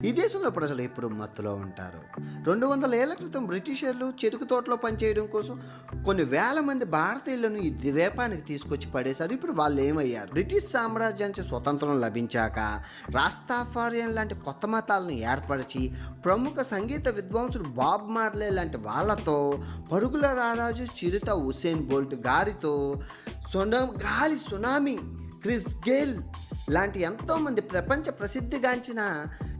ఈ దేశంలో ప్రజలు ఎప్పుడు మత్తులో ఉంటారు. 200 ఏళ్ల క్రితం బ్రిటిషర్లు చెరుకు తోటలో పనిచేయడం కోసం కొన్ని వేల మంది భారతీయులను ఈ ద్వీపానికి తీసుకొచ్చి పడేశారు. ఇప్పుడు వాళ్ళు ఏమయ్యారు? బ్రిటిష్ సామ్రాజ్యానికి స్వతంత్రం లభించాక రాస్తాఫారియన్ లాంటి కొత్త మతాలను ఏర్పరిచి ప్రముఖ సంగీత విద్వాంసుడు బాబ్ మార్లే లాంటి వాళ్ళతో, పరుగుల రారాజు చిరుత హుసేన్ బోల్ట్ గారితో, గాలి సునామీ క్రిస్ గేల్ లాంటి ఎంతోమంది ప్రపంచ ప్రసిద్ధిగాంచిన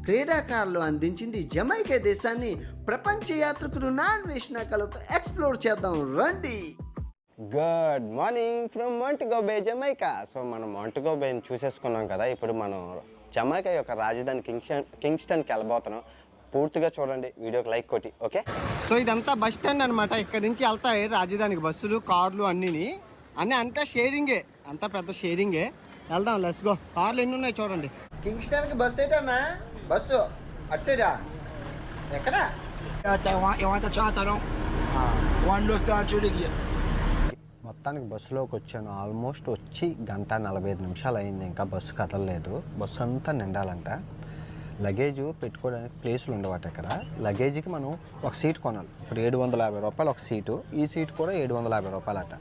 క్రీడాకారులు అందించింది జమైకా దేశాన్ని ప్రపంచ యాత్రికులు నాన్వేషణ కళతో ఎక్స్ప్లోర్ చేద్దాం రండి. Good morning from Montego Bay, Jamaica. So మనం మాంటిగో బేని చూసేసుకున్నాం కదా. ఇప్పుడు మనం జమైకా యొక్క రాజధాని కింగ్స్టన్కి వెళ్ళబోతున్నాం. పూర్తిగా చూడండి, వీడియోకి లైక్ కొట్టి. ఓకే, సో ఇదంతా బస్ స్టాండ్ అనమాట. ఇక్కడ నుంచి వెళ్తాయి రాజధానికి బస్సులు, కార్లు అన్నీ అంతా షేరింగే, అంతా పెద్ద షేరింగే. వెళ్దాం, లెట్స్ గో. కార్లు ఎన్ని ఉన్నాయి చూడండి. కింగ్స్టన్కి బస్సు ఏంటన్నా? బస్సు అటు సైడా? ఎక్కడ? మొత్తానికి బస్సులోకి వచ్చాను. ఆల్మోస్ట్ వచ్చి 1:45 అయింది. ఇంకా బస్సు కదలలేదు. బస్సు అంతా నిండాలంట. లగేజ్ పెట్టుకోవడానికి ప్లేసులు ఉండవట ఇక్కడ. లగేజ్కి మనం ఒక సీట్ కొనాలి. ఇప్పుడు 750 రూపాయలు ఒక సీటు. ఈ సీట్ కూడా 750 రూపాయలట.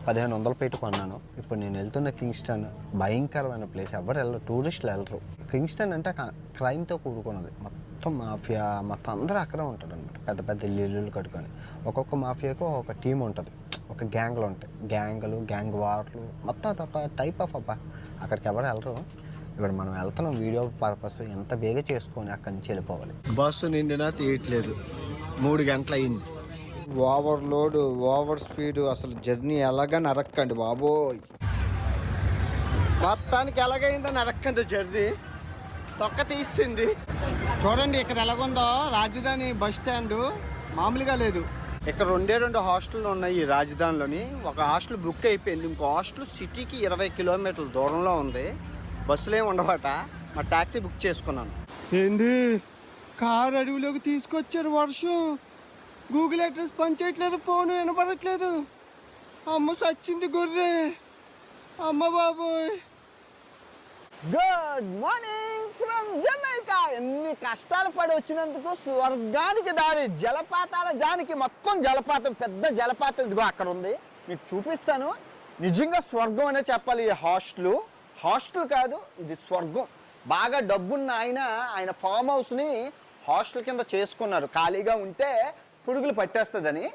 1500 పెట్టి కొన్నాను. ఇప్పుడు నేను వెళ్తున్న కింగ్స్టన్ భయంకరమైన ప్లేస్. ఎవరు వెళ్ళరు, టూరిస్టులు వెళ్ళరు. కింగ్స్టన్ అంటే క్రైమ్తో కూడుకున్నది. మొత్తం మాఫియా, మొత్తం అందరూ అక్కడే ఉంటారు అనమాట. పెద్ద పెద్ద ఇల్లు కట్టుకొని ఒక్కొక్క మాఫియాకు ఒక టీం ఉంటుంది, ఒక గ్యాంగ్లు ఉంటాయి. గ్యాంగ్ వార్లు మొత్తం అదొక టైప్ ఆఫ్ అబ్బా. అక్కడికి ఎవరు వెళ్ళరు. ఇప్పుడు మనం వెళ్తున్నాం వీడియో పర్పస్. ఎంత బేగా చేసుకొని అక్కడి నుంచి వెళ్ళిపోవాలి. బస్సు నిండినా తీయట్లేదు. 3 గంటలు అయింది. Over load, over speed. అసలు జర్నీ ఎలాగా నరక్కండి బాబోయ్. మొత్తానికి ఎలాగైందో నరక్కండి జర్నీ. తొక్క తీసింది. చూడండి ఇక్కడ ఎలాగుందో రాజధాని బస్ స్టాండ్. మామూలుగా లేదు. ఇక్కడ 2 హాస్టళ్ళు ఉన్నాయి ఈ రాజధానిలోని. ఒక హాస్టల్ బుక్ అయిపోయింది. ఇంకో హాస్టల్ సిటీకి 20 కిలోమీటర్ల దూరంలో ఉంది. బస్సులు ఏమి ఉండవట. మా ట్యాక్సీ బుక్ చేసుకున్నాను. ఏంది కారు అడవిలోకి తీసుకొచ్చారు. వర్షం, గూగుల్ అడ్రస్ పనిచేయట్లేదు, ఫోన్ వినపడట్లేదు. అమ్మ సచ్చింది గొర్రె. అమ్మ బాబోయ్. Good morning from Jamaica. ఎన్ని కష్టాలు పడి వచ్చినందుకు స్వర్గానికి దారి, జలపాతాల జానికి. మొత్తం జలపాతం, పెద్ద జలపాతం ఇదిగో అక్కడ ఉంది. మీకు చూపిస్తాను. నిజంగా స్వర్గం అనే చెప్పాలి. ఈ హాస్టల్ కాదు, ఇది స్వర్గం. బాగా డబ్బున్న ఆయన ఫామ్ హౌస్ని హాస్టల్ కింద చేసుకున్నారు. ఖాళీగా ఉంటే పురుగులు పట్టేస్తుందని.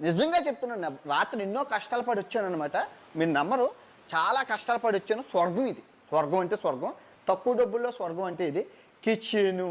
నిజంగా చెప్తున్నాను, రాత్రి ఎన్నో కష్టాలు పడి వచ్చాను అనమాట. మీరు నమ్మరు, చాలా కష్టాలు పడి వచ్చాను. స్వర్గం ఇది. స్వర్గం అంటే స్వర్గం. తక్కువ డబ్బుల్లో స్వర్గం అంటే ఇది. కిచెను,